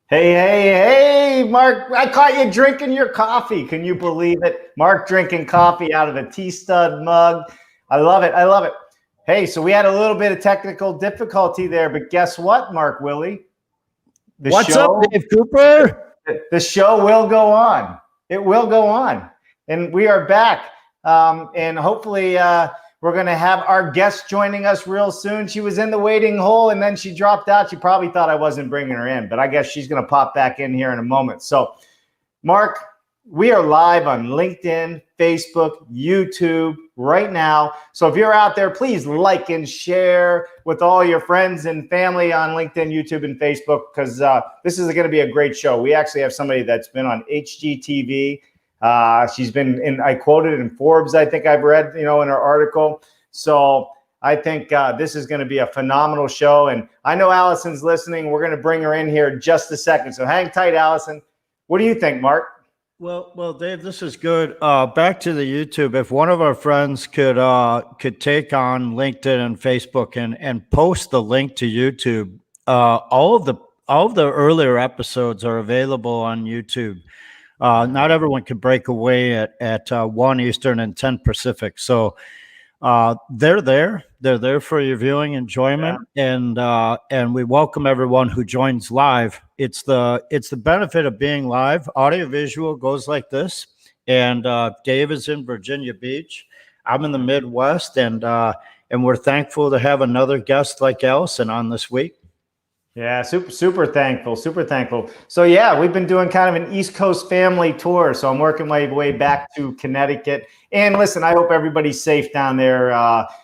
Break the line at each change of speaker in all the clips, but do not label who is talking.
Hey, Mark, I caught you drinking your coffee. Can you believe it? Mark drinking coffee out of a tea-stud mug. I love it. I love it. Hey, so we had a little bit of technical difficulty there, but guess what, Mark Willie?
What's up, Dave Cooper?
The show will go on. It will go on. And we are back. And hopefully we're going to have our guest joining us real soon. She was in the waiting hole and then she dropped out. She probably thought I wasn't bringing her in, but I guess she's going to pop back in here in a moment. So, Mark, we are live on LinkedIn, Facebook, YouTube right now. So if you're out there, please like and share with all your friends and family on LinkedIn, YouTube, and Facebook, because this is going to be a great show. We actually have somebody that's been on HGTV. She's been in, I quoted in Forbes, I think I've read, in her article. So I think this is going to be a phenomenal show. And I know Allyson's listening. We're going to bring her in here in just a second. So hang tight, Allyson. What do you think, Mark?
Well, Dave, this is good. Back to the YouTube. If one of our friends could take on LinkedIn and Facebook and post the link to YouTube, all of the earlier episodes are available on YouTube. Not everyone can break away at 1 Eastern and 10 Pacific. So they're there. They're there for your viewing enjoyment, yeah. And we welcome everyone who joins live. It's the benefit of being live. Audiovisual goes like this, and Dave is in Virginia Beach. I'm in the Midwest, and we're thankful to have another guest like Allyson on this week.
Yeah, super thankful, super thankful. So yeah, we've been doing kind of an East Coast family tour. So I'm working my way back to Connecticut. And listen, I hope everybody's safe down there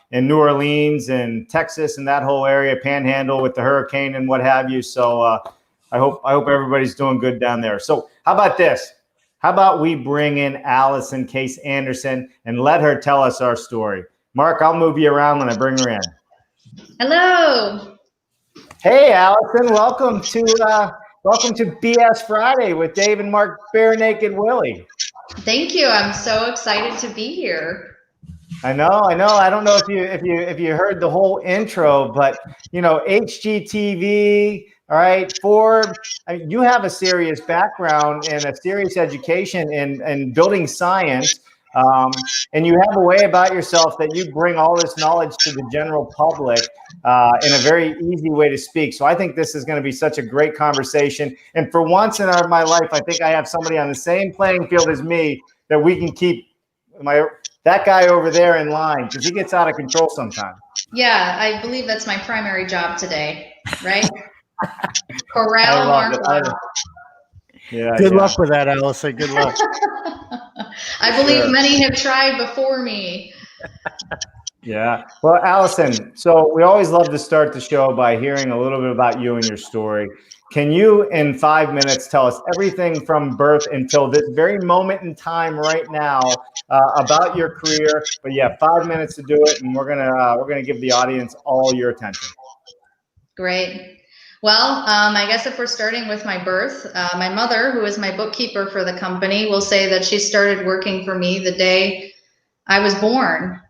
in New Orleans and Texas and that whole area, Panhandle with the hurricane and what have you. So I hope everybody's doing good down there. So how about this? How about we bring in Allyson Case Anderson and let her tell us our story. Mark, I'll move you around when I bring her in.
Hello.
Hey, Allyson, welcome to BS Friday with Dave and Mark Bare Naked Willie.
Thank you. I'm so excited to be here.
I know. I don't know if you heard the whole intro, but HGTV, all right, Forbes. You have a serious background and a serious education in building science. And you have a way about yourself that you bring all this knowledge to the general public in a very easy way to speak. So I think this is going to be such a great conversation. And for once in my life, I think I have somebody on the same playing field as me that we can keep that guy over there in line, because he gets out of control sometimes.
Yeah, I believe that's my primary job today, right? Corral Mark.
Yeah.
Good luck with that, Allyson. Good luck.
I believe many have tried before me.
Yeah. Well, Allyson, so we always love to start the show by hearing a little bit about you and your story. Can you, in 5 minutes, tell us everything from birth until this very moment in time right now about your career? But yeah, 5 minutes to do it, and we're gonna give the audience all your attention.
Great. Well, I guess if we're starting with my birth, my mother, who is my bookkeeper for the company, will say that she started working for me the day I was born.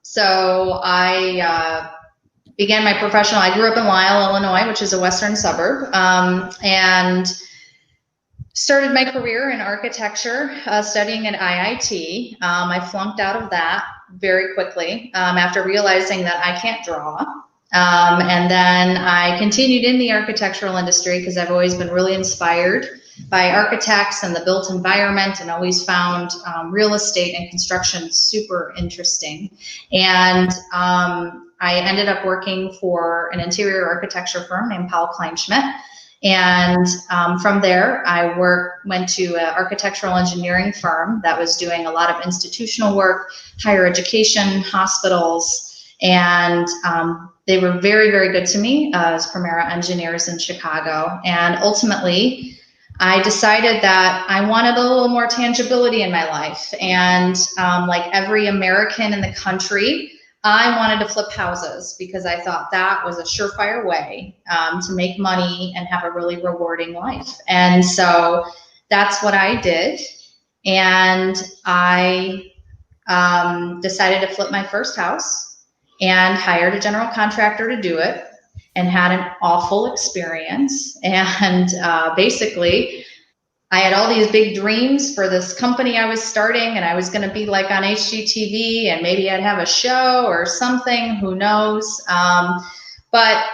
So I began my professional, I grew up in Lisle, Illinois, which is a western suburb, and started my career in architecture, studying at IIT. I flunked out of that very quickly after realizing that I can't draw. And then I continued in the architectural industry because I've always been really inspired by architects and the built environment, and always found real estate and construction super interesting. And I ended up working for an interior architecture firm named Powell Kleinschmidt. And from there, I went to an architectural engineering firm that was doing a lot of institutional work, higher education, hospitals, and they were very, very good to me as Primera engineers in Chicago. And ultimately, I decided that I wanted a little more tangibility in my life. And like every American in the country, I wanted to flip houses because I thought that was a surefire way to make money and have a really rewarding life. And so that's what I did. And I decided to flip my first house and hired a general contractor to do it. and had an awful experience. And basically, I had all these big dreams for this company I was starting, and I was going to be like on HGTV, and maybe I'd have a show or something, who knows. But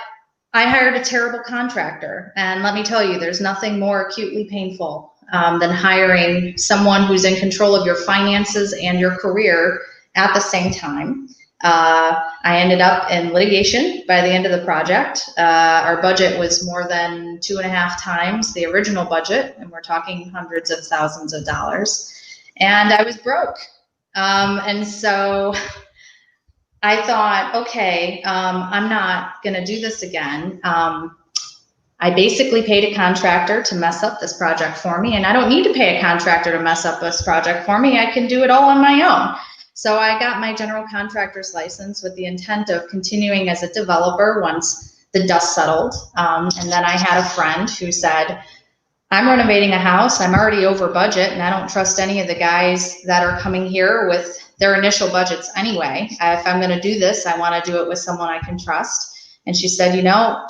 I hired a terrible contractor. And let me tell you, there's nothing more acutely painful than hiring someone who's in control of your finances and your career at the same time. I ended up in litigation by the end of the project. Our budget was more than 2.5 times the original budget, and we're talking hundreds of thousands of dollars. And I was broke. And so I thought, okay, I'm not going to do this again. I basically paid a contractor to mess up this project for me, and I don't need to pay a contractor to mess up this project for me. I can do it all on my own. So I got my general contractor's license with the intent of continuing as a developer once the dust settled. And then I had a friend who said, I'm renovating a house. I'm already over budget, and I don't trust any of the guys that are coming here with their initial budgets anyway. If I'm going to do this, I want to do it with someone I can trust. And she said,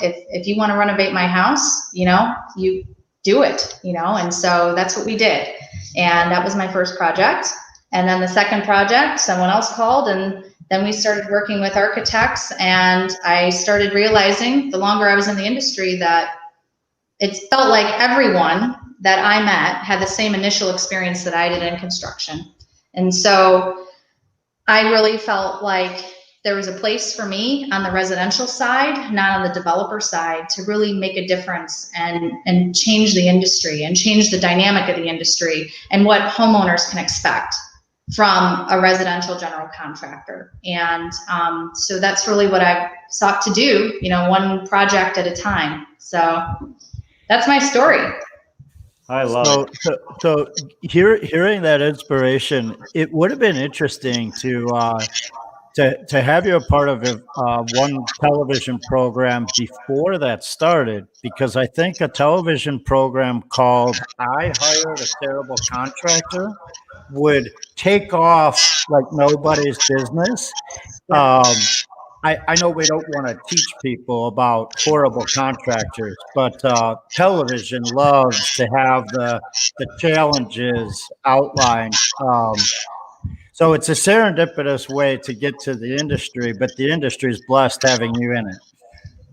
if you want to renovate my house, you do it, and so that's what we did. And that was my first project. And then the second project, someone else called, and then we started working with architects, and I started realizing the longer I was in the industry that it felt like everyone that I met had the same initial experience that I did in construction. And so I really felt like there was a place for me on the residential side, not on the developer side, to really make a difference and change the industry and change the dynamic of the industry and what homeowners can expect from a residential general contractor. And so that's really what I've sought to do, one project at a time. So that's my story.
I love it.
So hearing that inspiration, it would have been interesting to have you a part of one television program before that started, because I think a television program called I Hired a Terrible Contractor would take off like nobody's business. I know we don't want to teach people about horrible contractors, but television loves to have the challenges outlined. So it's a serendipitous way to get to the industry, but the industry is blessed having you in it.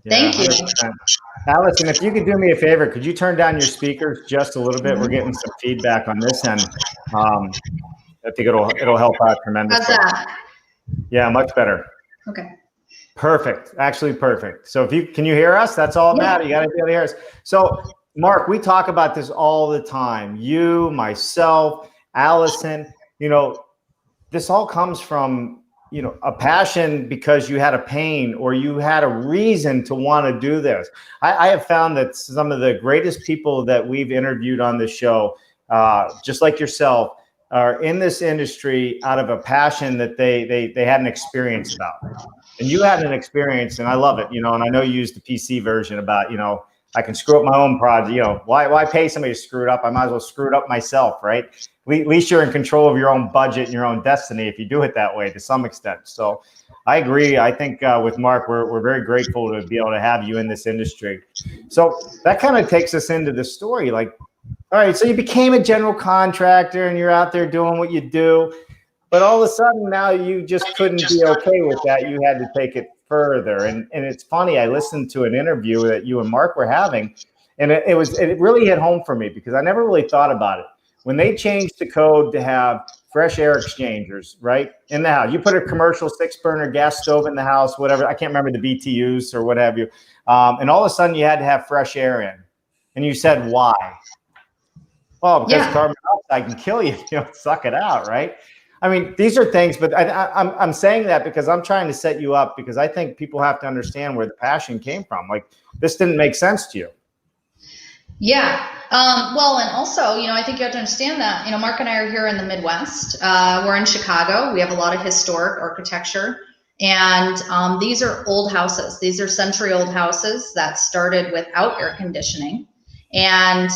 Thank you.
100%. Allyson, if you could do me a favor, could you turn down your speakers just a little bit? We're getting some feedback on this end. I think it'll help out tremendously.
How's that?
Yeah, much better.
Okay.
Perfect. Actually perfect. So can you hear us? That's all that matters. You got to be able to hear us. So Mark, we talk about this all the time. You, myself, Allyson, this all comes from, a passion because you had a pain or you had a reason to want to do this. I have found that some of the greatest people that we've interviewed on this show, just like yourself, are in this industry out of a passion that they had an experience about. And you had an experience, and I love it, and I know you used the PC version about, I can screw up my own project. Why pay somebody to screw it up? I might as well screw it up myself, right? At least you're in control of your own budget and your own destiny if you do it that way to some extent. So I agree. I think with Mark, we're very grateful to be able to have you in this industry. So that kind of takes us into the story. Like, all right, so you became a general contractor and you're out there doing what you do. But all of a sudden now you just couldn't be okay with that. You had to take it further. And it's funny, I listened to an interview that you and Mark were having, and it really hit home for me because I never really thought about it. When they changed the code to have fresh air exchangers, right, in the house, you put a commercial 6-burner gas stove in the house, whatever, I can't remember the BTUs or what have you. And all of a sudden you had to have fresh air in. And you said, why? Well, because carbon dioxide can kill you, suck it out, right? I mean, these are things, but I'm saying that because I'm trying to set you up because I think people have to understand where the passion came from. Like, this didn't make sense to you.
Yeah. Well, and also, I think you have to understand that, Mark and I are here in the Midwest. We're in Chicago. We have a lot of historic architecture. And these are old houses. These are century-old houses that started without air conditioning. And,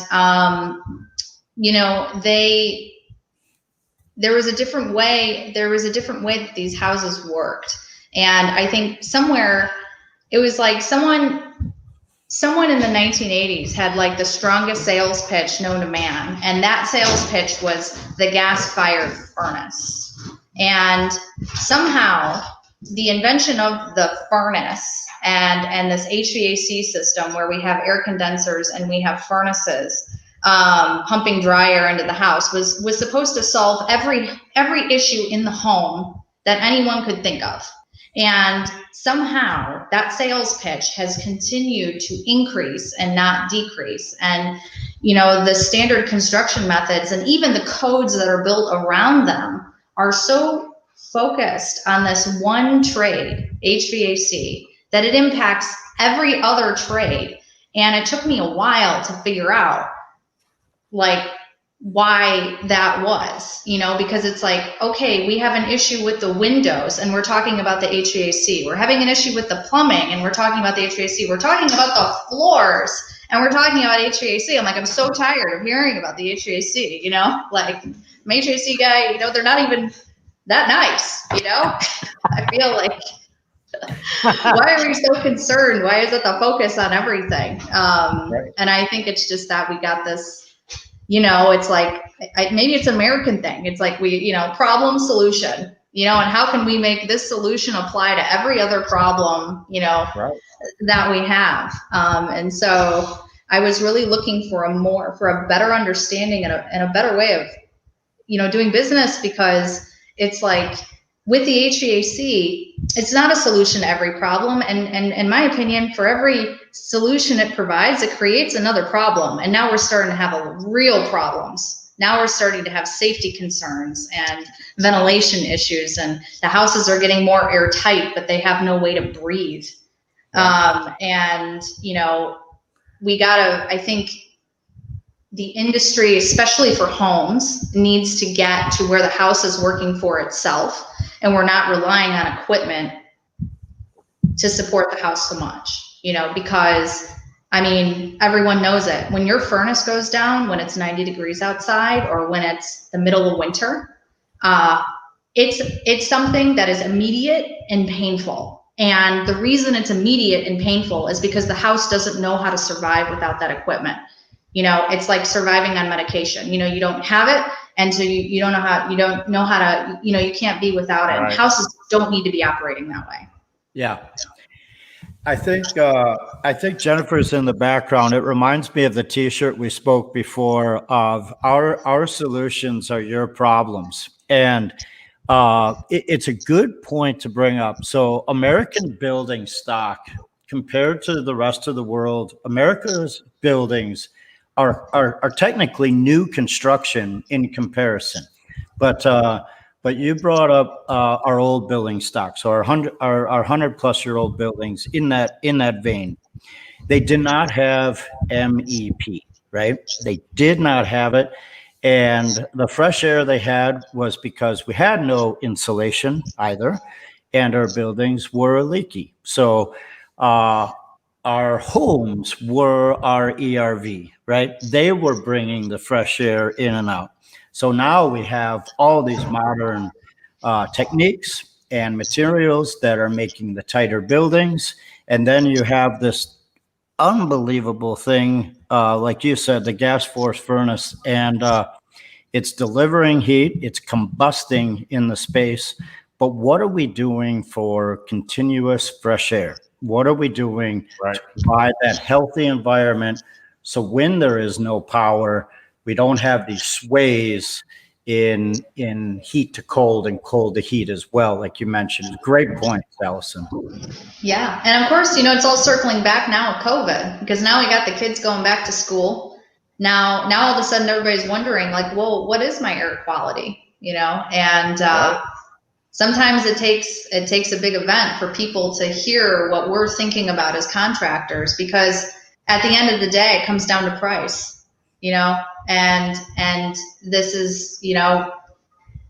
there was a different way that these houses worked. And I think somewhere it was like someone someone in the 1980s had like the strongest sales pitch known to man. And that sales pitch was the gas-fired furnace. And somehow the invention of the furnace and this HVAC system where we have air condensers and we have furnaces pumping dry air into the house was supposed to solve every issue in the home that anyone could think of. And somehow that sales pitch has continued to increase and not decrease. And, you know, the standard construction methods and even the codes that are built around them are so focused on this one trade, HVAC, that it impacts every other trade. And it took me a while to figure out, like, why that was, you know, because it's like, okay, we have an issue with the windows and we're talking about the HVAC. We're having an issue with the plumbing and we're talking about the HVAC. We're talking about the floors and we're talking about HVAC. I'm like, I'm so tired of hearing about the HVAC, you know, like my HVAC guy, you know, they're not even that nice, you know. I feel like, why are we so concerned? Why is it the focus on everything? Right. And I think it's just that we got this, you know, it's like, maybe it's an American thing. It's like we, you know, problem solution, you know, and how can we make this solution apply to every other problem, you know, right, that we have. And so I was really looking for a better understanding and a better way of, you know, doing business, because it's like with the HVAC, it's not a solution to every problem. And in my opinion, for every solution it provides, it creates another problem. And now we're starting to have real problems. Now we're starting to have safety concerns and ventilation issues, and the houses are getting more airtight, but they have no way to breathe. And, you know, I think the industry, especially for homes, needs to get to where the house is working for itself and we're not relying on equipment to support the house so much, you know, because I mean, everyone knows it. When your furnace goes down, when it's 90 degrees outside or when it's the middle of winter, it's something that is immediate and painful. And the reason it's immediate and painful is because the house doesn't know how to survive without that equipment. You know, it's like surviving on medication. You know, you don't have it, and so you don't know how to, you know, you can't be without it. Right. And houses don't need to be operating that way.
Yeah. I think Jennifer's in the background. It reminds me of the T-shirt we spoke before of our solutions are your problems. And it's a good point to bring up. So American building stock compared to the rest of the world, America's buildings are technically new construction in comparison, but you brought up our old building stock, so our 100-plus-year-old buildings in that vein. They did not have MEP, right? They did not have it, and the fresh air they had was because we had no insulation either, and our buildings were leaky. So our homes were our ERV, right? They were bringing the fresh air in and out. So now we have all these modern techniques and materials that are making the tighter buildings. And then you have this unbelievable thing, like you said, the gas force furnace, and it's delivering heat, it's combusting in the space. But what are we doing for continuous fresh air? What are we doing to provide that healthy environment so when there is no power, we don't have these sways in heat to cold and cold to heat as well, like you mentioned. Great point, Allyson.
Yeah, and of course, you know, it's all circling back now with COVID, because now we got the kids going back to school. Now all of a sudden everybody's wondering, like, well, what is my air quality? You know, and sometimes it takes a big event for people to hear what we're thinking about as contractors, because at the end of the day, it comes down to price, you know, and this is, you know,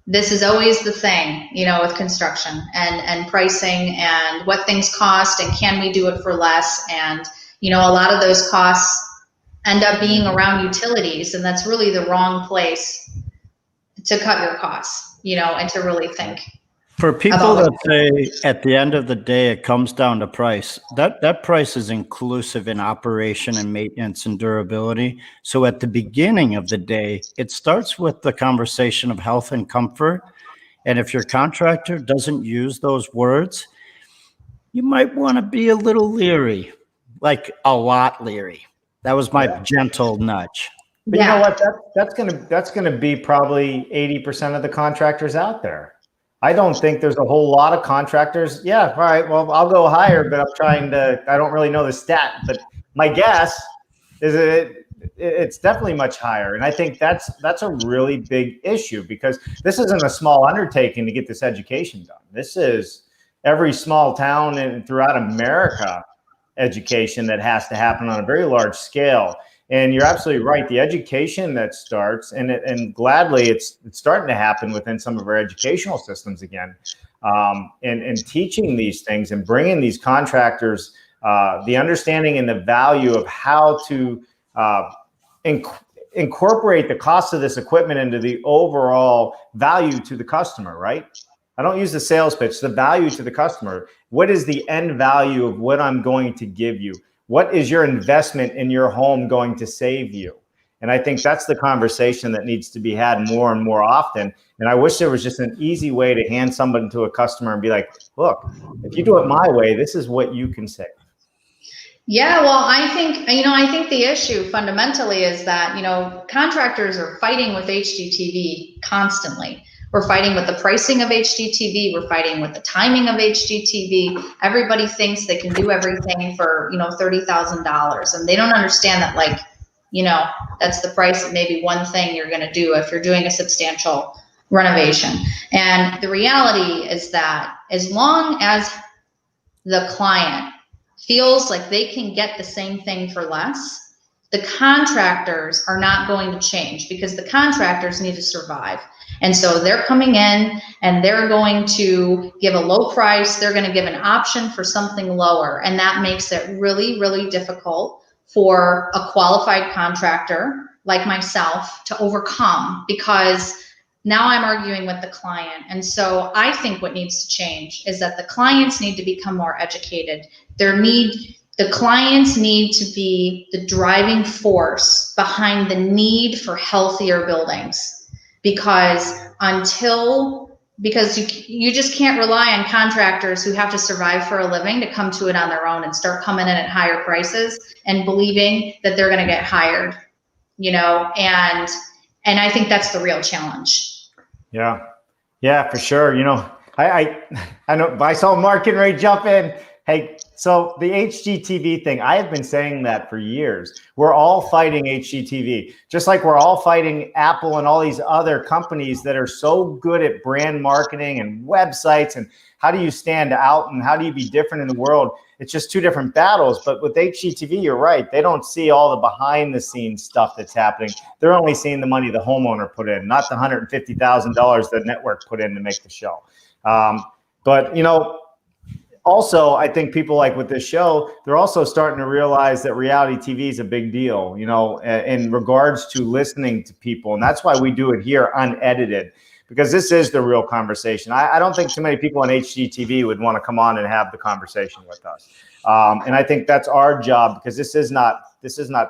this is always the thing, you know, with construction and pricing and what things cost and can we do it for less. And, you know, a lot of those costs end up being around utilities, and that's really the wrong place to cut your costs, you know, and to really think.
For people
About
that say at the end of the day, it comes down to price, that price is inclusive in operation and maintenance and durability. So at the beginning of the day, it starts with the conversation of health and comfort. And if your contractor doesn't use those words, you might want to be a little leery, like a lot leery. That was my gentle nudge.
But you know what? That's gonna be probably 80% of the contractors out there. I don't think there's a whole lot of contractors. Yeah, all right. Well, I'll go higher, but I don't really know the stat, but my guess is it's definitely much higher. And I think that's a really big issue, because this isn't a small undertaking to get this education done. This is every small town and throughout America education that has to happen on a very large scale. And you're absolutely right. The education that starts, and gladly it's starting to happen within some of our educational systems again, and teaching these things and bringing these contractors the understanding and the value of how to incorporate the cost of this equipment into the overall value to the customer, right? I don't use the sales pitch, the value to the customer. What is the end value of what I'm going to give you? What is your investment in your home going to save you? And I think that's the conversation that needs to be had more and more often. And I wish there was just an easy way to hand somebody to a customer and be like, look, if you do it my way, this is what you can save.
Yeah, well, I think the issue fundamentally is that, contractors are fighting with HGTV constantly. We're fighting with the pricing of HGTV. We're fighting with the timing of HGTV. Everybody thinks they can do everything for, $30,000. And they don't understand that, that's the price of maybe one thing you're going to do if you're doing a substantial renovation. And the reality is that as long as the client feels like they can get the same thing for less, the contractors are not going to change, because the contractors need to survive. And so they're coming in and they're going to give a low price. They're going to give an option for something lower. And that makes it really, really difficult for a qualified contractor like myself to overcome, because now I'm arguing with the client. And so I think what needs to change is that the clients need to become more educated. The clients need to be the driving force behind the need for healthier buildings. Because you just can't rely on contractors who have to survive for a living to come to it on their own and start coming in at higher prices and believing that they're going to get hired, and I think that's the real challenge.
Yeah, for sure. I know I saw Mark and Ray jump in. Hey, so the HGTV thing, I have been saying that for years. We're all fighting HGTV, just like we're all fighting Apple and all these other companies that are so good at brand marketing and websites and how do you stand out and how do you be different in the world. It's just two different battles. But with HGTV, you're right. They don't see all the behind the scenes stuff that's happening. They're only seeing the money the homeowner put in, not the $150,000 the network put in to make the show. But also, I think people like with this show, they're also starting to realize that reality TV is a big deal, in regards to listening to people. And that's why we do it here unedited, because this is the real conversation. I don't think too many people on HGTV would want to come on and have the conversation with us. And I think that's our job, because this is not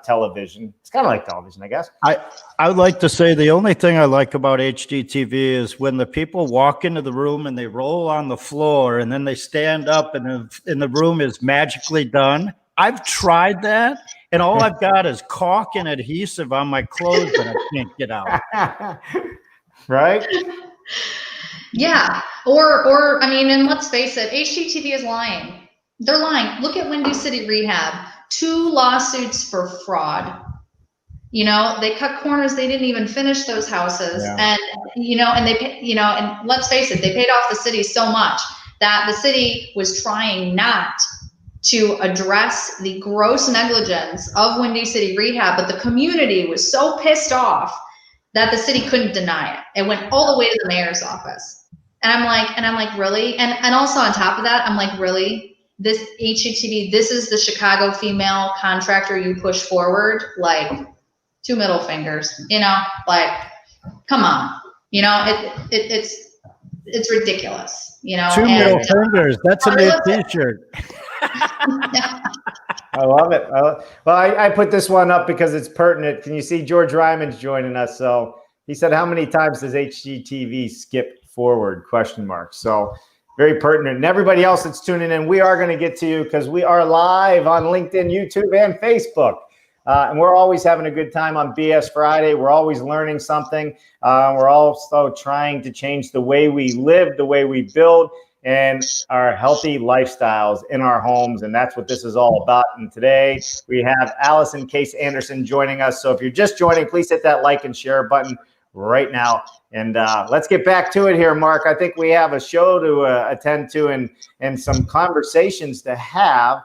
television. It's kind of like television, I guess.
I would like to say the only thing I like about HGTV is when the people walk into the room and they roll on the floor and then they stand up and the room is magically done. I've tried that, and all I've got is caulk and adhesive on my clothes that I can't get out.
Right?
Yeah. Or and let's face it, HGTV is lying. They're lying. Look at Windy City Rehab. 2 lawsuits for fraud. They cut corners. They didn't even finish those houses. Yeah. And they, and let's face it, they paid off the city so much that the city was trying not to address the gross negligence of Windy City Rehab, but the community was so pissed off that the city couldn't deny it. It went all the way to the mayor's office. And I'm like, really? And also on top of that, I'm like, really? This HGTV, this is the Chicago female contractor you push forward? Like, 2 middle fingers, come on. it's ridiculous, you know.
Two middle
And
fingers. That's a new T-shirt.
I love it. Well, I put this one up because it's pertinent. Can you see George Ryman's joining us? So he said, how many times does HGTV skip forward? ? So very pertinent. And everybody else that's tuning in, we are going to get to you because we are live on LinkedIn, YouTube, and Facebook. And we're always having a good time on BS Friday. We're always learning something. We're also trying to change the way we live, the way we build, and our healthy lifestyles in our homes. And that's what this is all about. And today we have Allyson Case Anderson joining us. So if you're just joining, please hit that like and share button right now. And let's get back to it here, Mark. I think we have a show to attend to and some conversations to have.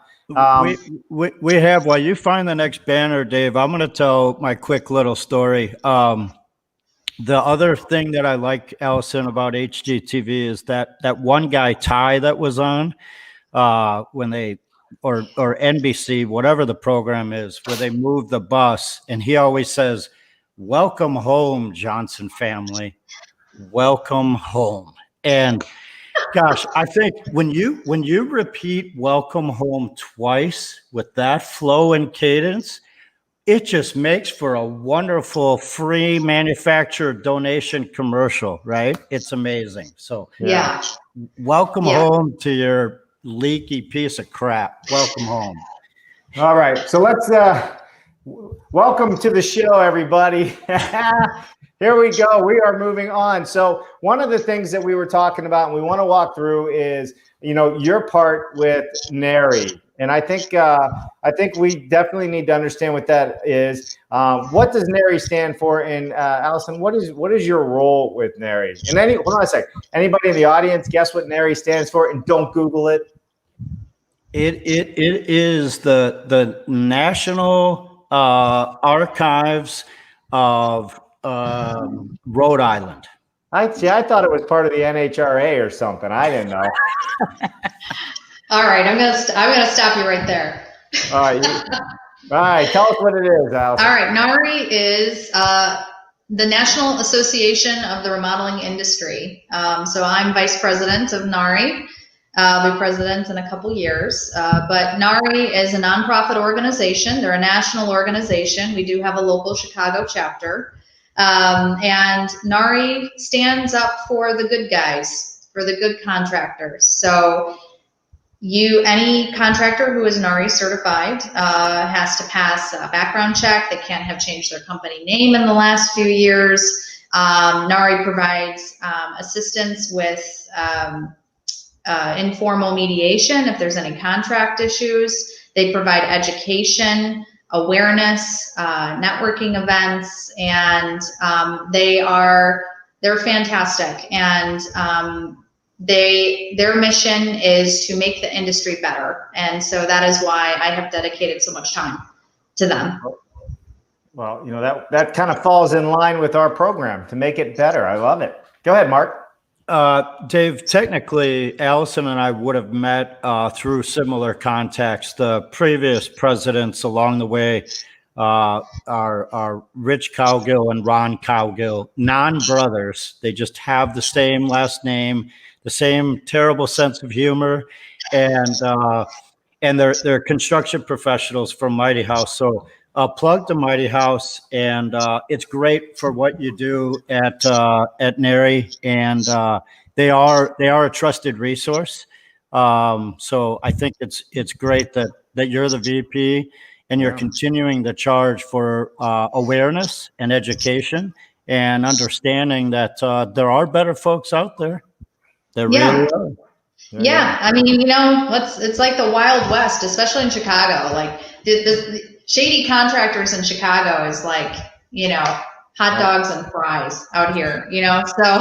We have, while you find the next banner, Dave, I'm going to tell my quick little story. The other thing that I like, Allyson, about HGTV is that one guy, Ty, that was on when they, or NBC, whatever the program is, where they move the bus, and he always says, "Welcome home, Johnson family. Welcome home." And gosh, I think when you repeat "welcome home" twice with that flow and cadence, it just makes for a wonderful free manufacturer donation commercial, right? It's amazing. So
yeah.
Welcome home to your leaky piece of crap. Welcome home.
All right. So let's welcome to the show, everybody. Here we go. We are moving on. So one of the things that we were talking about and we want to walk through is, you know, your part with NARI. And I think we definitely need to understand what that is. What does NARI stand for? And Allyson, what is your role with NARI? And hold on a sec. Anybody in the audience guess what NARI stands for? And don't Google it.
It is the National Archives of Rhode Island.
I thought it was part of the NHRA or something. I didn't know.
All right, I'm gonna stop you right there.
All right. All right. Tell us what it is, Allyson.
All right, NARI is the National Association of the Remodeling Industry. So I'm vice president of NARI. I'll be president in a couple years. But NARI is a nonprofit organization. They're a national organization. We do have a local Chicago chapter. And NARI stands up for the good guys, for the good contractors. So any contractor who is NARI certified has to pass a background check. They can't have changed their company name in the last few years. NARI provides assistance with informal mediation if there's any contract issues. They provide education, awareness, networking events, and they're fantastic. And their mission is to make the industry better. And so that is why I have dedicated so much time to them.
Well, you know, that kind of falls in line with our program to make it better. I love it. Go ahead, Mark.
Dave, technically, Allyson and I would have met through similar contacts. The previous presidents along the way are Rich Cowgill and Ron Cowgill, non-brothers. They just have the same last name, the same terrible sense of humor, and they're construction professionals from Mighty House. So plug to Mighty House, and it's great for what you do at NARI, and they are a trusted resource. So I think it's great that you're the VP and you're continuing the charge for awareness and education and understanding that there are better folks out there. There really are.
Yeah, I mean, you know, it's like the Wild West, especially in Chicago. Like the shady contractors in Chicago is like, you know, hot dogs and fries out here, you know,
so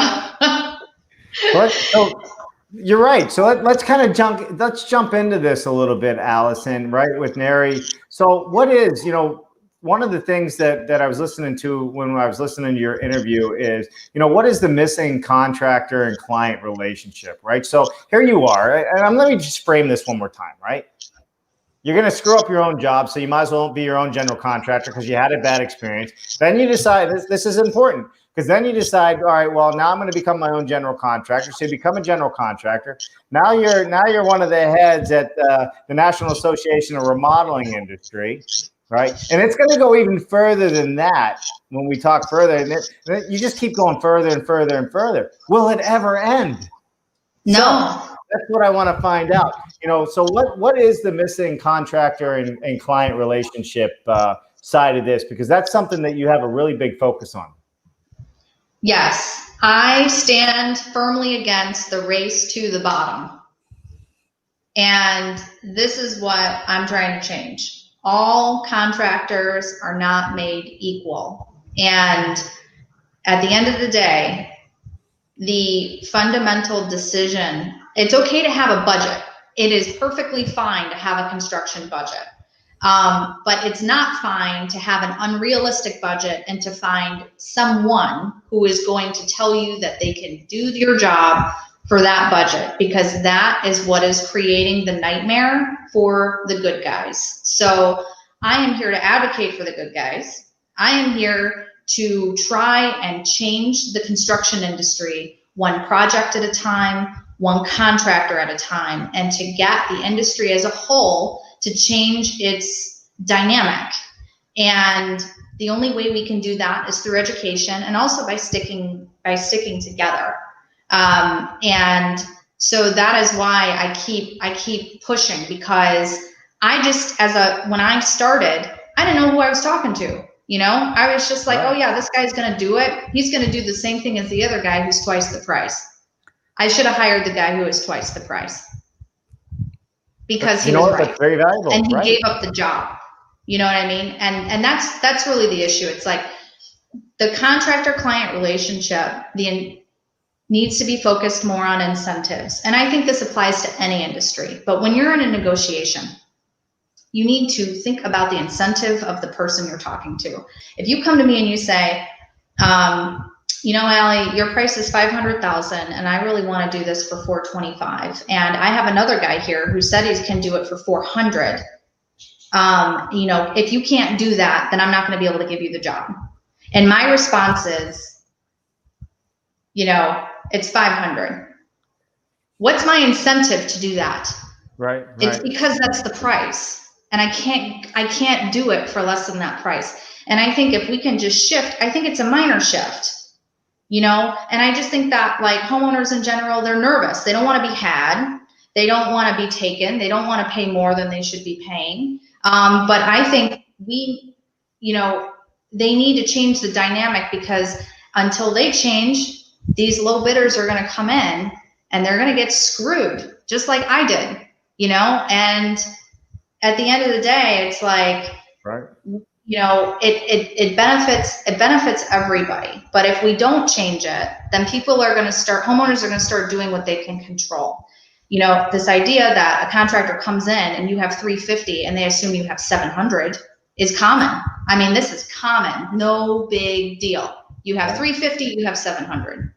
you're right. So let's kind of jump into this a little bit, Allyson, right, with NARI. So what is, you know, one of the things that I was listening to when I was listening to your interview is, you know, what is the missing contractor and client relationship, right? So here you are, and let me just frame this one more time, right? You're going to screw up your own job, so you might as well be your own general contractor because you had a bad experience. Then you decide, this is important, because then you decide, all right, well, now I'm going to become my own general contractor. So you become a general contractor. Now you're one of the heads at the National Association of Remodeling Industry, right? And it's going to go even further than that when we talk further. And you just keep going further and further and further. Will it ever end?
No.
So that's what I want to find out. So what is the missing contractor and client relationship side of this? Because that's something that you have a really big focus on.
Yes, I stand firmly against the race to the bottom. And this is what I'm trying to change. All contractors are not made equal. And at the end of the day, the fundamental decision, it's okay to have a budget. It is perfectly fine to have a construction budget. But it's not fine to have an unrealistic budget and to find someone who is going to tell you that they can do your job for that budget, because that is what is creating the nightmare for the good guys. So I am here to advocate for the good guys. I am here to try and change the construction industry one project at a time, one contractor at a time, and to get the industry as a whole to change its dynamic. And the only way we can do that is through education, and also by sticking together. And so that is why I keep pushing, because when I started, I didn't know who I was talking to. I was just like, oh yeah, this guy's going to do it. He's going to do the same thing as the other guy who's twice the price. I should have hired the guy who was twice the price, because he was right.
That's very valuable.
And he gave up the job. You know what I mean? And that's really the issue. It's like the contractor client relationship, needs to be focused more on incentives. And I think this applies to any industry, but when you're in a negotiation, you need to think about the incentive of the person you're talking to. If you come to me and you say, Allie, your price is $500,000 and I really want to do this for $425,000. And I have another guy here who said he can do it for $400,000. If you can't do that, then I'm not going to be able to give you the job. And my response is, it's $500,000. What's my incentive to do that?
Right.
It's because that's the price. And I can't do it for less than that price. And I think if we can just shift, I think it's a minor shift, and I just think that, like, homeowners in general, they're nervous. They don't want to be had. They don't want to be taken. They don't want to pay more than they should be paying. But I think they need to change the dynamic, because until they change, these low bidders are going to come in and they're going to get screwed, just like I did, and at the end of the day, it's like, right. It benefits everybody. But if we don't change it, then homeowners are going to start doing what they can control. This idea that a contractor comes in and you have 350 and they assume you have 700 is common. I mean, this is common, no big deal. You have 350, you have 700.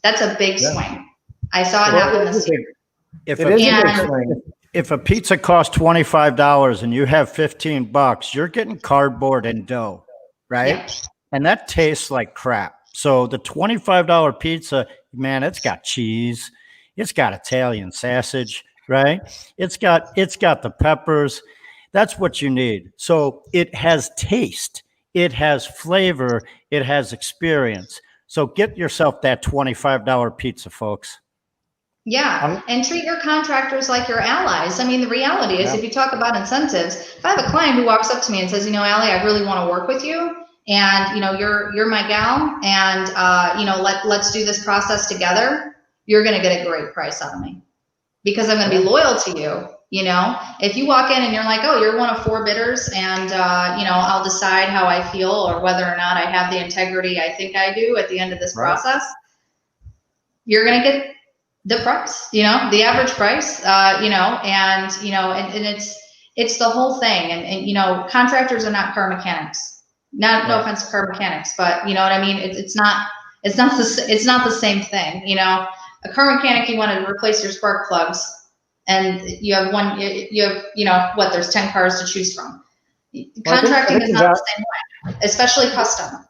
That's a big swing. I saw it happen this year.
If a pizza costs $25 and you have $15, you're getting cardboard and dough, right?
Yeah.
And that tastes like crap. So the $25 pizza, man, it's got cheese, it's got Italian sausage, right? It's got the peppers. That's what you need. So it has taste, it has flavor, it has experience. So get yourself that $25 pizza, folks.
Yeah, and treat your contractors like your allies. I mean, the reality is, if you talk about incentives, if I have a client who walks up to me and says, Allie, I really want to work with you, and you're my gal, and let's do this process together, you're going to get a great price out of me, because I'm going to be loyal to you. If you walk in and you're like, oh, you're one of 4 bidders, and I'll decide how I feel or whether or not I have the integrity I think I do at the end of this process, you're going to get the price, the average price, and it's the whole thing. And contractors are not car mechanics. No offense to car mechanics, but you know what I mean? It's not the same thing. A car mechanic, you want to replace your spark plugs, and you have what, there's 10 cars to choose from.
Well,
Contracting is not the same way, especially custom.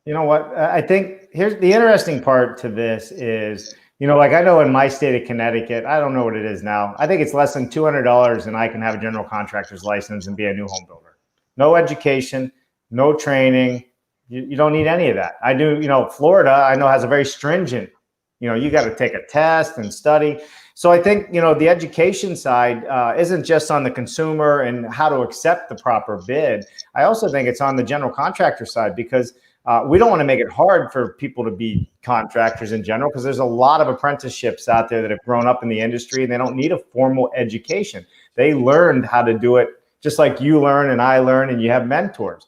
You know what? I think here's the interesting part to this is, like I know in my state of Connecticut, I don't know what it is now. I think it's less than $200 and I can have a general contractor's license and be a new home builder. No education, no training. You don't need any of that. I do, Florida, I know has a very stringent, you got to take a test and study. So I think, the education side isn't just on the consumer and how to accept the proper bid. I also think it's on the general contractor side, because we don't want to make it hard for people to be contractors in general, because there's a lot of apprenticeships out there that have grown up in the industry and they don't need a formal education. They learned how to do it just like you learn and I learn, and you have mentors.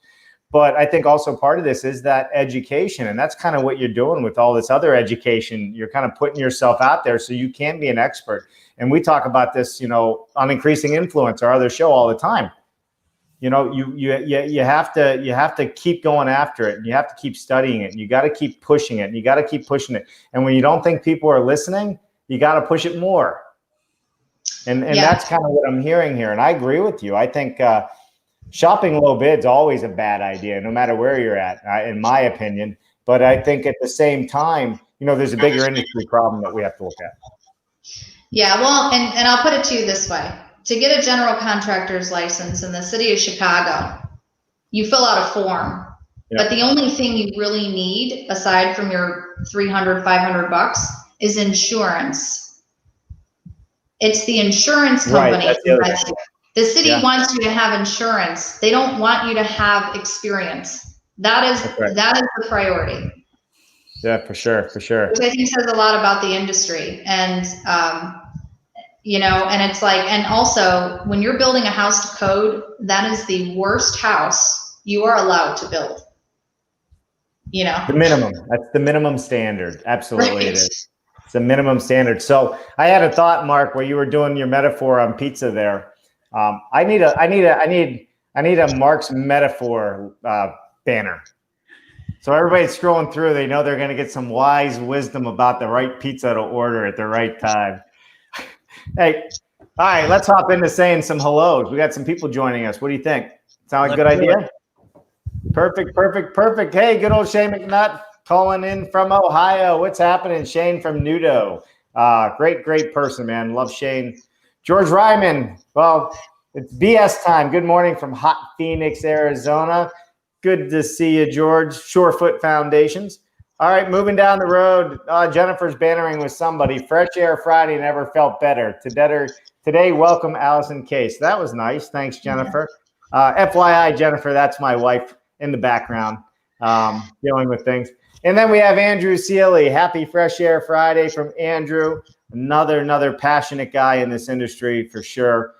But I think also part of this is that education, and that's kind of what you're doing with all this other education. You're kind of putting yourself out there so you can be an expert. And we talk about this, on Increasing Influence, our other show, all the time. You have to keep going after it, and you have to keep studying it, and you got to keep pushing it, and you got to keep pushing it. And when you don't think people are listening, you got to push it more. And that's kind of what I'm hearing here. And I agree with you. I think shopping low bid's always a bad idea, no matter where you're at, in my opinion. But I think at the same time, there's a bigger industry problem that we have to look at.
Yeah, well, and I'll put it to you this way. To get a general contractor's license in the city of Chicago, you fill out a form. Yep. But the only thing you really need, aside from your $300, $500, is insurance. It's the insurance company. Right, the city wants you to have insurance. They don't want you to have experience. That is the priority.
Yeah, for sure.
Which I think says a lot about the industry. And and it's like, and also when you're building a house to code, that is the worst house you are allowed to build. The
minimum. That's the minimum standard. Absolutely,
right.
It is. It's the minimum standard. So I had a thought, Mark, where you were doing your metaphor on pizza there. I need a Mark's metaphor banner. So everybody's scrolling through. They know they're going to get some wise wisdom about the right pizza to order at the right time. Hey, all right, let's hop into saying some hellos. We got some people joining us. What do you think? Sound like a good idea? Perfect. Hey, good old Shane McNutt calling in from Ohio. What's happening, Shane from Nudo? Great person, man. Love Shane. George Ryman. Well, it's BS time. Good morning from hot Phoenix, Arizona. Good to see you, George. Shorefoot Foundations. All right, moving down the road. Jennifer's bannering with somebody. Fresh Air Friday never felt better. Today, welcome Allyson Case. That was nice. Thanks, Jennifer. FYI, Jennifer, that's my wife in the background dealing with things. And then we have Andrew Sealy. Happy Fresh Air Friday from Andrew. Another passionate guy in this industry for sure.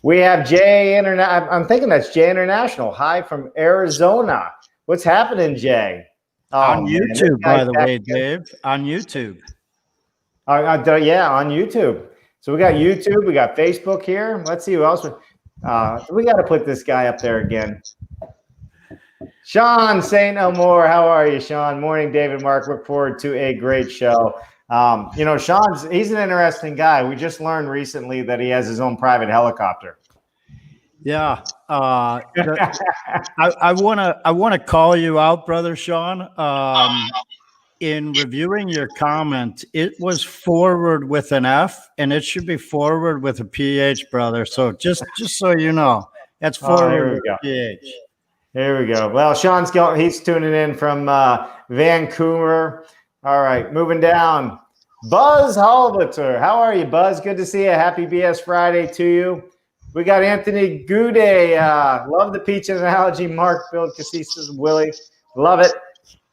We have Jay International. I'm thinking that's Jay International. Hi from Arizona. What's happening, Jay?
On YouTube, by the way, Dave. On YouTube.
Yeah, on YouTube. So we got YouTube. We got Facebook here. Let's see who else. We got to put this guy up there again. Sean, say no more. How are you, Sean? Morning, David, Mark. Look forward to a great show. He's an interesting guy. We just learned recently that he has his own private helicopter.
Yeah. I want to call you out, brother Sean. In reviewing your comment, it was forward with an F, and it should be forward with a PH, brother. So just so you know, that's forward with a PH.
Here we go. Well, he's tuning in from Vancouver. All right, moving down. Buzz Halbitzer. How are you, Buzz? Good to see you. Happy BS Friday to you. We got Anthony Goudet. Love the peach analogy. Mark, Bill, Cassis, Willie. Love it.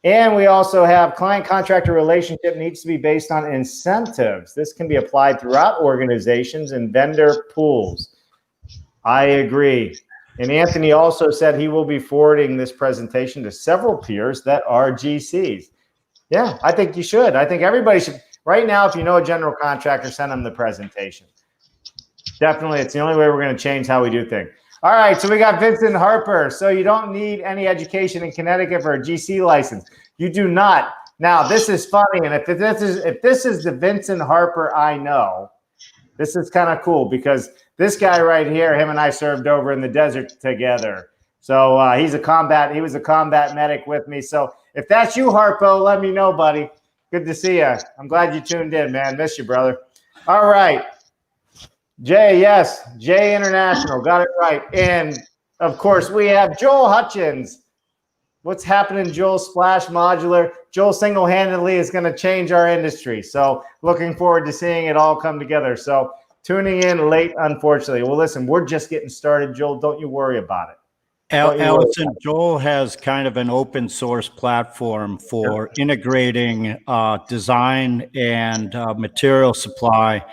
And we also have client-contractor relationship needs to be based on incentives. This can be applied throughout organizations and vendor pools. I agree. And Anthony also said he will be forwarding this presentation to several peers that are GCs. Yeah, I think you should. I think everybody should. Right now, if you know a general contractor, send them the presentation. Definitely, it's the only way we're going to change how we do things. All right, so we got Vincent Harper. So you don't need any education in Connecticut for a GC license. You do not. Now, this is funny, and if this is the Vincent Harper I know, This is kind of cool because this guy right here, him and I served over in the desert together. So he was a combat medic with me. So if that's you, Harpo, let me know, buddy. Good to see you. I'm glad you tuned in, man. Miss you, brother. All right. Jay, yes. Jay International. Got it right. And, of course, we have Joel Hutchins. What's happening, Joel? Splash Modular. Joel single-handedly is going to change our industry. So looking forward to seeing it all come together. So tuning in late, unfortunately. Well, listen, we're just getting started, Joel. Don't you worry about it.
Allyson, Joel has kind of an open source platform for integrating design and material supply.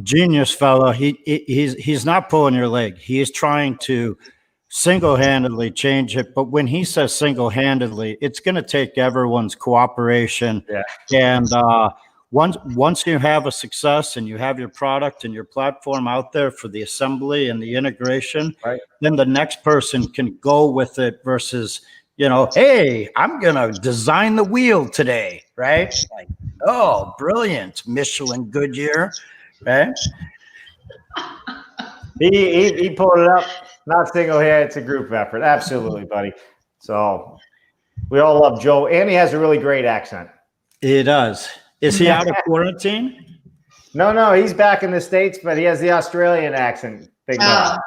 Genius fellow. He's not pulling your leg. He is trying to single-handedly change it. But when he says single-handedly, it's going to take everyone's cooperation.
Yeah.
And once you have a success and you have your product and your platform out there for the assembly and the integration,
right,
then the next person can go with it versus, hey, I'm going to design the wheel today, right? Like, oh, brilliant. Michelin, Goodyear, right?
He pulled it up. Not single here. It's a group effort. Absolutely, buddy. So we all love Joe. And he has a really great accent.
He does. Is he out of quarantine?
No, he's back in the States, but he has the Australian accent. Big man.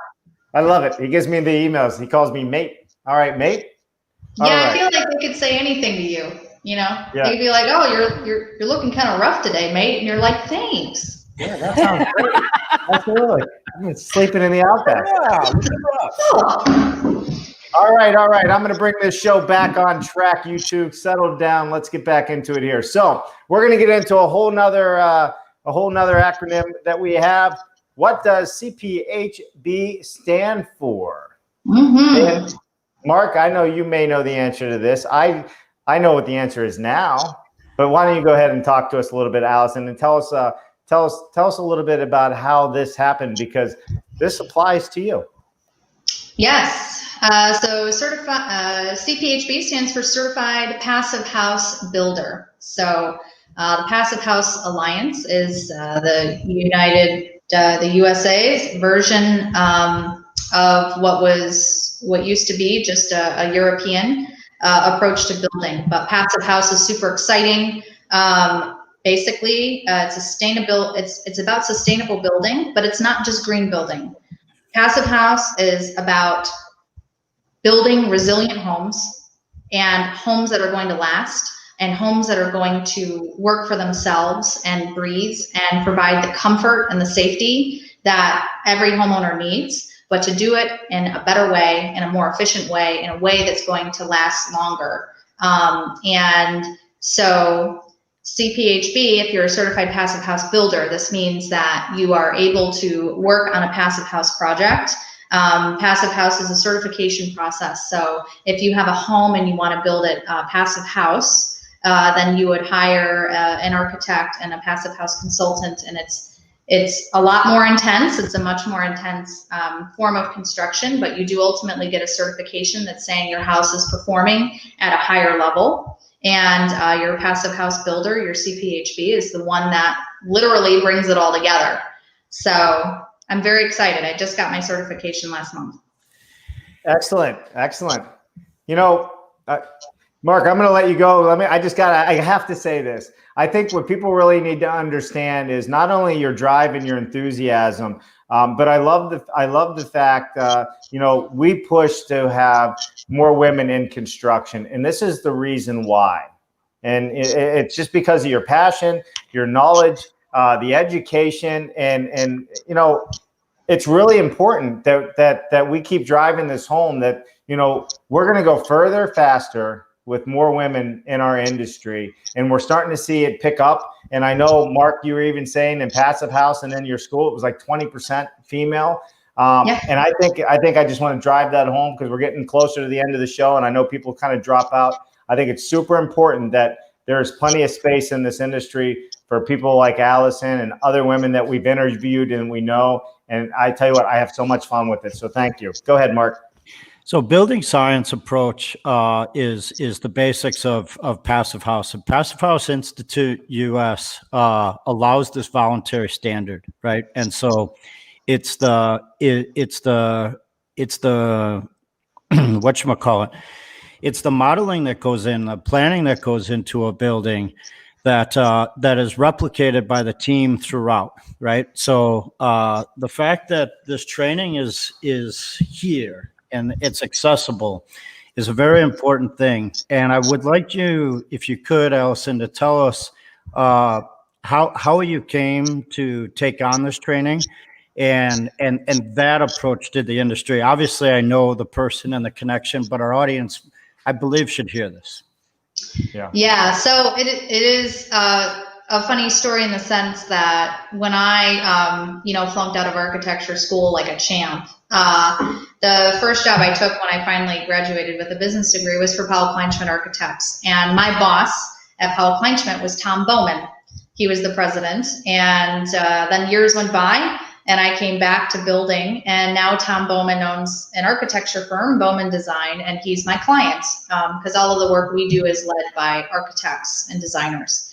I love it. He gives me the emails. He calls me mate. All right, mate.
Yeah, right. I feel like they could say anything to you.
Yeah.
They could be like, "Oh, you're looking kind of rough today, mate," and you're like, "Thanks."
Yeah, that sounds great. Absolutely. I'm sleeping in the outback. All right. I'm going to bring this show back on track. YouTube, settle down. Let's get back into it here. So we're going to get into a whole nother acronym that we have. What does CPHB stand for? And Mark, I know you may know the answer to this. I know what the answer is now, but why don't you go ahead and talk to us a little bit, Allyson, and tell us a little bit about how this happened, because this applies to you.
Yes. So CPHB stands for Certified Passive House Builder. So the Passive House Alliance is the USA's version of what used to be just a European approach to building. But Passive House is super exciting. Basically, it's about sustainable building, but it's not just green building. Passive House is about building resilient homes and homes that are going to last and homes that are going to work for themselves and breathe and provide the comfort and the safety that every homeowner needs, but to do it in a better way, in a more efficient way, in a way that's going to last longer. And so CPHB, if you're a certified passive house builder, this means that you are able to work on a passive house project. Passive house is a certification process. So if you have a home and you want to build it a passive house, then you would hire an architect and a passive house consultant, and it's a lot more intense. It's a much more intense form of construction, but you do ultimately get a certification that's saying your house is performing at a higher level. And your passive house builder, your CPHB, is the one that literally brings it all together. So I'm very excited. I just got my certification last month.
Excellent. Mark, I'm going to let you go. I have to say this. I think what people really need to understand is not only your drive and your enthusiasm, but I love the fact, we push to have more women in construction, and this is the reason why. And it's just because of your passion, your knowledge, the education, and it's really important that we keep driving this home. That we're going to go further, faster with more women in our industry, and we're starting to see it pick up. And I know, Mark, you were even saying in Passive House and in your school, it was like 20% female. Yeah. And I think I just want to drive that home because we're getting closer to the end of the show, and I know people kind of drop out. I think it's super important that there's plenty of space in this industry for people like Allyson and other women that we've interviewed and we know. And I tell you what, I have so much fun with it. So thank you. Go ahead, Mark.
So building science approach is the basics of Passive House. And Passive House Institute US allows this voluntary standard, right? And so it's the whatchamacallit, it's the modeling that goes in, the planning that goes into a building that is replicated by the team throughout, right? So the fact that this training is here and it's accessible is a very important thing. And I would like you, if you could, Allyson, to tell us how you came to take on this training and that approach to the industry. Obviously, I know the person and the connection, but our audience, I believe, should hear this.
Yeah. So it is a funny story in the sense that when I, flunked out of architecture school like a champ, the first job I took when I finally graduated with a business degree was for Powell Kleinschmidt Architects. And my boss at Powell Kleinschmidt was Tom Bowman. He was the president. And then years went by and I came back to building. And now Tom Bowman owns an architecture firm, Bowman Design, and he's my client because all of the work we do is led by architects and designers.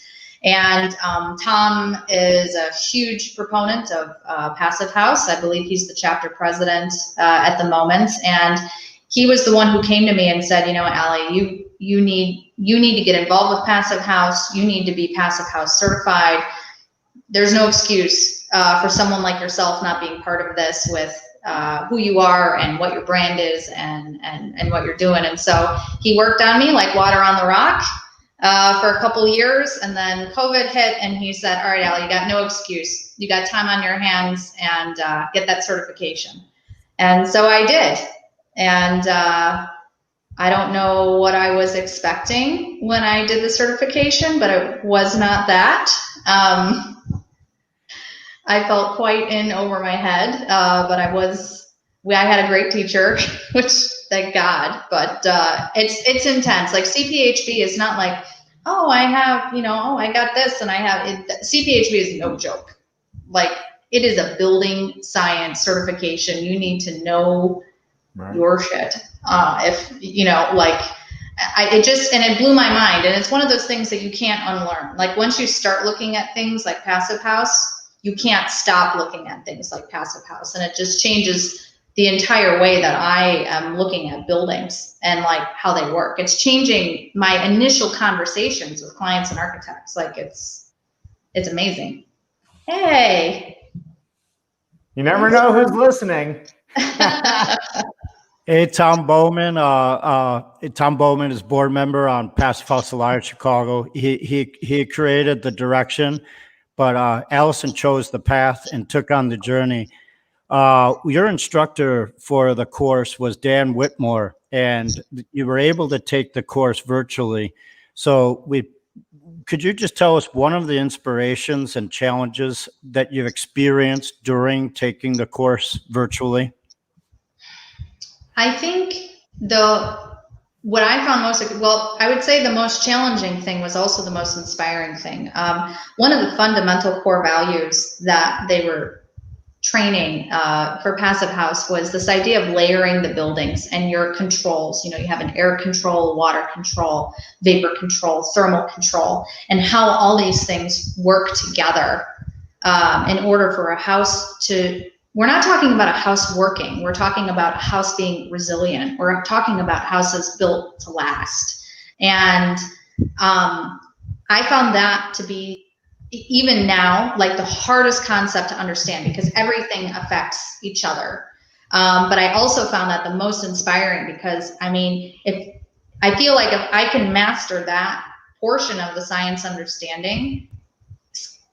And Tom is a huge proponent of Passive House. I believe he's the chapter president at the moment. And he was the one who came to me and said, Allie, you need to get involved with Passive House. You need to be Passive House certified. There's no excuse for someone like yourself not being part of this with who you are and what your brand is and what you're doing. And so he worked on me like water on the rock for a couple years, and then COVID hit, and he said, all right, Allie, you got no excuse. You got time on your hands, and get that certification. And so I did. And I don't know what I was expecting when I did the certification, but it was not that. I felt quite in over my head, but I had a great teacher, which thank God, but it's intense. Like CPHB is not like, oh, I have, I got this and I have it. CPHB is no joke. Like it is a building science certification. You need to know your shit. It blew my mind. And it's one of those things that you can't unlearn. Like once you start looking at things like Passive House, you can't stop looking at things like Passive House. And it just changes the entire way that I am looking at buildings and like how they work. It's changing my initial conversations with clients and architects. Like it's amazing. Hey.
You never know who's listening.
Hey, Tom Bowman. Tom Bowman is board member on Passive House Alliance Chicago. He created the direction, but Allyson chose the path and took on the journey. Your instructor for the course was Dan Whitmore, and you were able to take the course virtually. So could you just tell us one of the inspirations and challenges that you've experienced during taking the course virtually?
I think what I found I would say the most challenging thing was also the most inspiring thing. One of the fundamental core values that they were training for Passive House was this idea of layering the buildings and your controls. You have an air control, water control, vapor control, thermal control, and how all these things work together in order for a house to. We're not talking about a house working. We're talking about a house being resilient. We're talking about houses built to last. And I found that to be, even now, like the hardest concept to understand because everything affects each other. But I also found that the most inspiring because, if I can master that portion of the science understanding,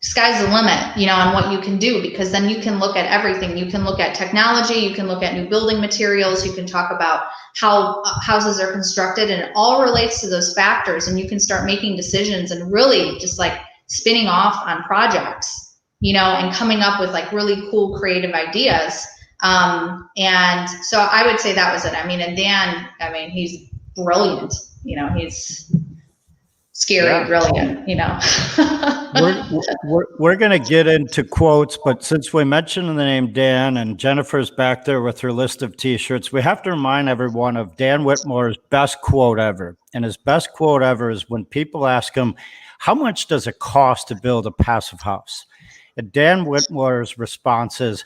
sky's the limit, on what you can do, because then you can look at everything. You can look at technology, you can look at new building materials, you can talk about how houses are constructed, and it all relates to those factors. And you can start making decisions and really just like spinning off on projects, and coming up with like really cool creative ideas. And so I would say that was it. And Dan, he's brilliant. He's scary, brilliant,
we're going to get into quotes, but since we mentioned the name Dan and Jennifer's back there with her list of t-shirts, we have to remind everyone of Dan Whitmore's best quote ever. And his best quote ever is when people ask him, how much does it cost to build a passive house? And Dan Whitmore's response is,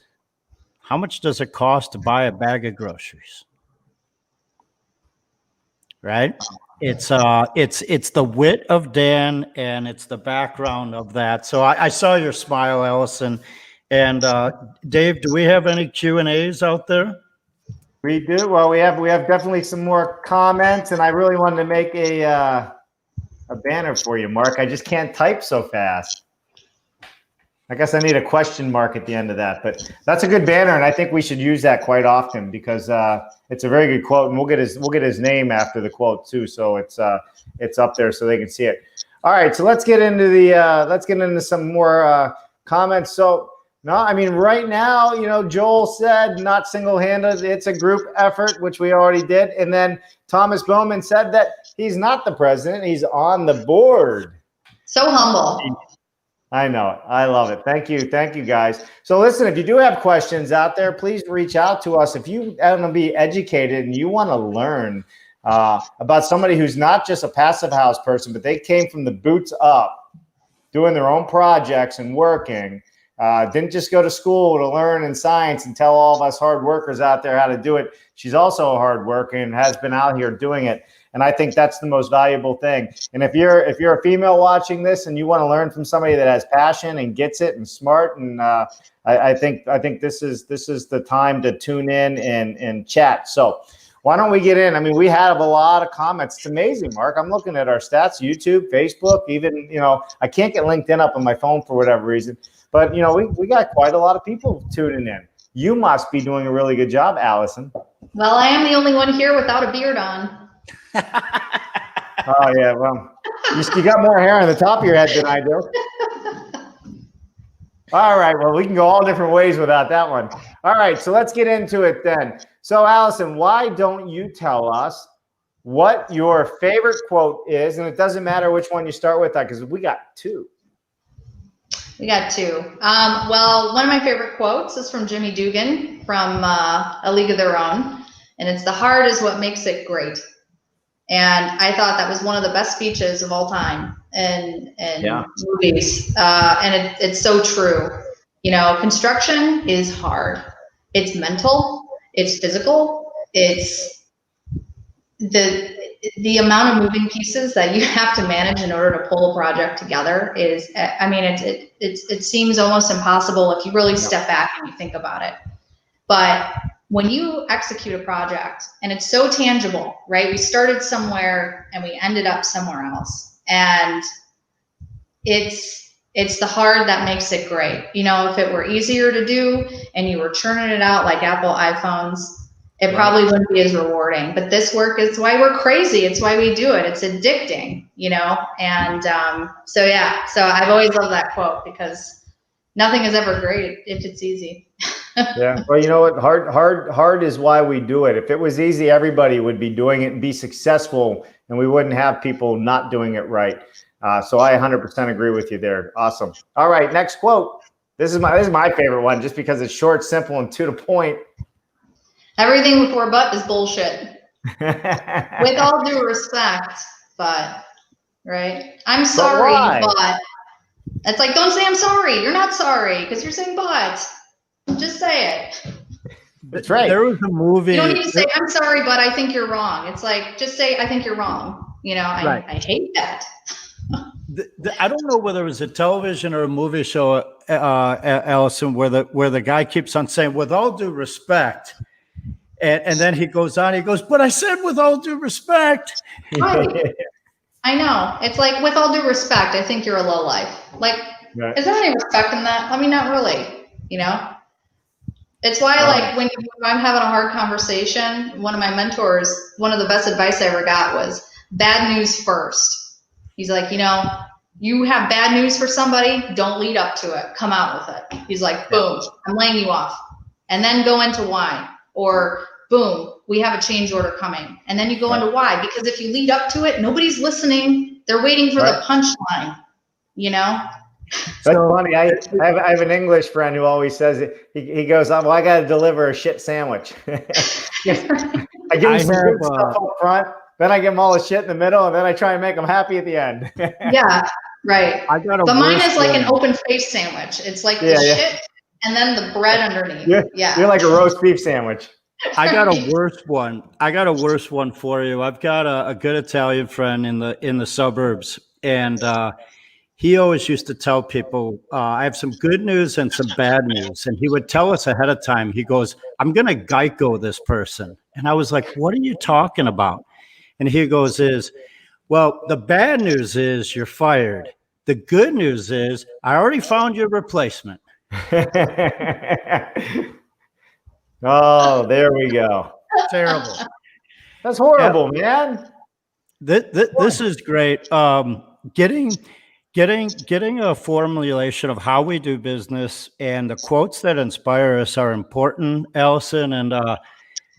how much does it cost to buy a bag of groceries? Right? It's the wit of Dan, and it's the background of that. So I saw your smile, Allyson. And Dave, do we have any Q&As out there?
We do. Well, we have definitely some more comments, and I really wanted to make a banner for you, Mark. I just can't type so fast. I guess I need a question mark at the end of that, but that's a good banner, and I think we should use that quite often because it's a very good quote, and we'll get his name after the quote too, so it's up there so they can see it. All right, so let's get into some more comments. So no, I mean right now, Joel said not single-handed, it's a group effort, which we already did, and then Thomas Bowman said that he's not the president, he's on the board.
So humble.
I know it. I love it. Thank you, guys. So listen, if you do have questions out there, please reach out to us. If you want to be educated and you want to learn about somebody who's not just a passive house person, but they came from the boots up, doing their own projects and working, didn't just go to school to learn in science and tell all of us hard workers out there how to do it. She's also a hard worker and has been out here doing it. And I think that's the most valuable thing. And if you're a female watching this and you want to learn from somebody that has passion and gets it and smart, and I think this is the time to tune in and chat. So why don't we get in? I mean, we have a lot of comments. It's amazing, Mark. I'm looking at our stats, YouTube, Facebook, even, I can't get LinkedIn up on my phone for whatever reason. But, we got quite a lot of people tuning in. You must be doing a really good job, Allyson.
Well, I am the only one here without a beard on.
Oh yeah, well, you got more hair on the top of your head than I do. All right, well, we can go all different ways without that one. All right, so let's get into it then. So Allyson, why don't you tell us what your favorite quote is? And it doesn't matter which one you start with, because we got two.
We got two. Well, one of my favorite quotes is from Jimmy Dugan from A League of Their Own, and it's "The heart is what makes it great." And I thought that was one of the best speeches of all time in movies. And it's so true. Construction is hard. It's mental. It's physical. It's the amount of moving pieces that you have to manage in order to pull a project together is, it seems almost impossible if you really step back and you think about it. But when you execute a project and it's so tangible, right? We started somewhere and we ended up somewhere else. And it's the hard that makes it great. If it were easier to do and you were churning it out like Apple iPhones, it probably wouldn't be as rewarding. But this work is why we're crazy. It's why we do it. It's addicting, And so I've always loved that quote because nothing is ever great if it's easy.
Yeah. Well, you know what? Hard is why we do it. If it was easy, everybody would be doing it and be successful, and we wouldn't have people not doing it right. So I 100% agree with you there. Awesome. All right. Next quote. This is my favorite one just because it's short, simple, and to the point.
Everything before but is bullshit. With all due respect, but, right? I'm sorry, but. It's like, don't say I'm sorry. You're not sorry because you're saying but. Just say it.
That's right. There was a movie.
You don't need to say, I'm sorry, but I think you're wrong. It's like, just say, I think you're wrong. I hate that.
I don't know whether it was a television or a movie show, Allyson, where the guy keeps on saying, with all due respect. And then he goes, but I said with all due respect.
Right. I know. It's like, with all due respect, I think you're a lowlife. Like, Is there any respect in that? I mean, not really, It's why, like, when I'm having a hard conversation, one of my mentors, one of the best advice I ever got was bad news first. He's like, you have bad news for somebody, don't lead up to it. Come out with it. He's like, boom, I'm laying you off. And then go into why. Or, boom, we have a change order coming. And then you go into why. Because if you lead up to it, nobody's listening. They're waiting for
Right.
the punchline, you know?
That's funny. I have an English friend who always says it. He goes, well, I got to deliver a shit sandwich. I give him some good stuff up front, then I give them all the shit in the middle, and then I try and make them happy at the end.
Yeah, right.
I got
But mine is like an open face sandwich. It's like the shit and then the bread underneath.
You're like a roast beef sandwich.
I got a worse one. I got a worse one for you. I've got a good Italian friend in the suburbs, and he always used to tell people, I have some good news and some bad news. And he would tell us ahead of time. He goes, I'm going to Geico this person. And I was like, what are you talking about? And he goes, well, the bad news is you're fired. The good news is I already found your replacement.
Oh, there we go.
Terrible.
That's horrible, man.
This is great. Getting a formulation of how we do business and the quotes that inspire us are important, Allyson. And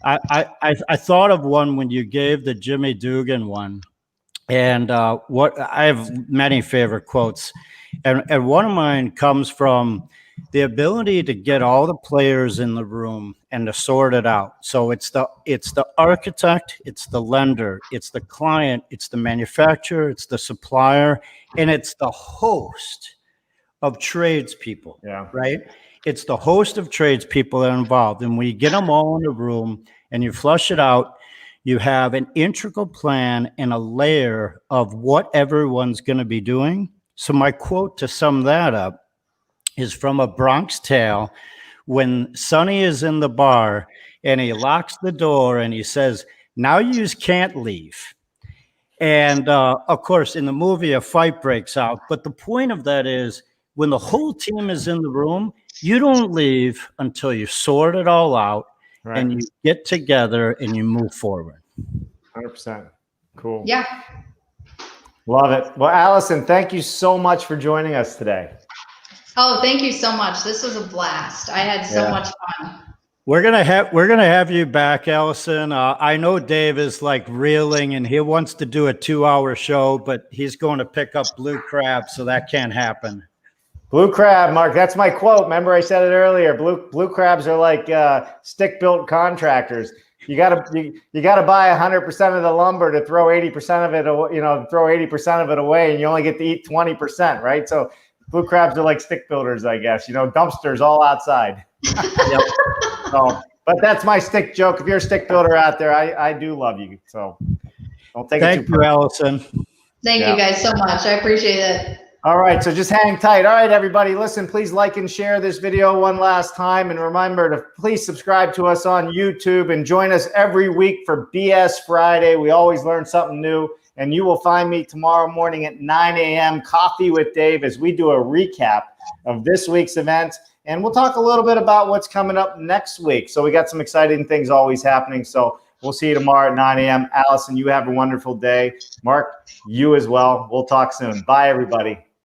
I thought of one when you gave the Jimmy Dugan one, and what I have many favorite quotes, and one of mine comes from the ability to get all the players in the room and to sort it out. So it's the architect, it's the lender, it's the client, it's the manufacturer, it's the supplier, and it's the host of tradespeople.
Yeah.
Right? It's the host of tradespeople that are involved. And when you get them all in a room and you flush it out, you have an integral plan and a layer of what everyone's going to be doing. So my quote to sum that up is from A Bronx Tale, when Sonny is in the bar and he locks the door and he says, now you can't leave. And of course, in the movie, a fight breaks out. But the point of that is when the whole team is in the room, you don't leave until you sort it all out, right, and you get together and you move forward.
100%. Cool.
Yeah.
Love it. Well, Allyson, thank you so much for joining us today.
Oh, thank you so much. This was a blast. I had so much fun.
We're gonna have you back, Allyson. I know Dave is like reeling, and he wants to do a 2-hour show, but he's going to pick up blue crab, so that can't happen.
Blue crab, Mark. That's my quote. Remember, I said it earlier. Blue crabs are like stick-built contractors. You gotta buy 100% of the lumber to throw 80% of it. Throw 80% of it away, and you only get to eat 20%, right? So blue crabs are like stick builders, I guess. Dumpsters all outside. Yep. So, but that's my stick joke. If you're a stick builder out there, I do love you. So don't take it too
Thank you, Allyson.
Thank you guys so much. I appreciate it.
All right, so just hang tight. All right, everybody, listen, please like and share this video one last time. And remember to please subscribe to us on YouTube and join us every week for BS Friday. We always learn something new. And you will find me tomorrow morning at 9 a.m. Coffee with Dave as we do a recap of this week's event. And we'll talk a little bit about what's coming up next week. So we got some exciting things always happening. So we'll see you tomorrow at 9 a.m. Allyson, you have a wonderful day. Mark, you as well. We'll talk soon. Bye, everybody.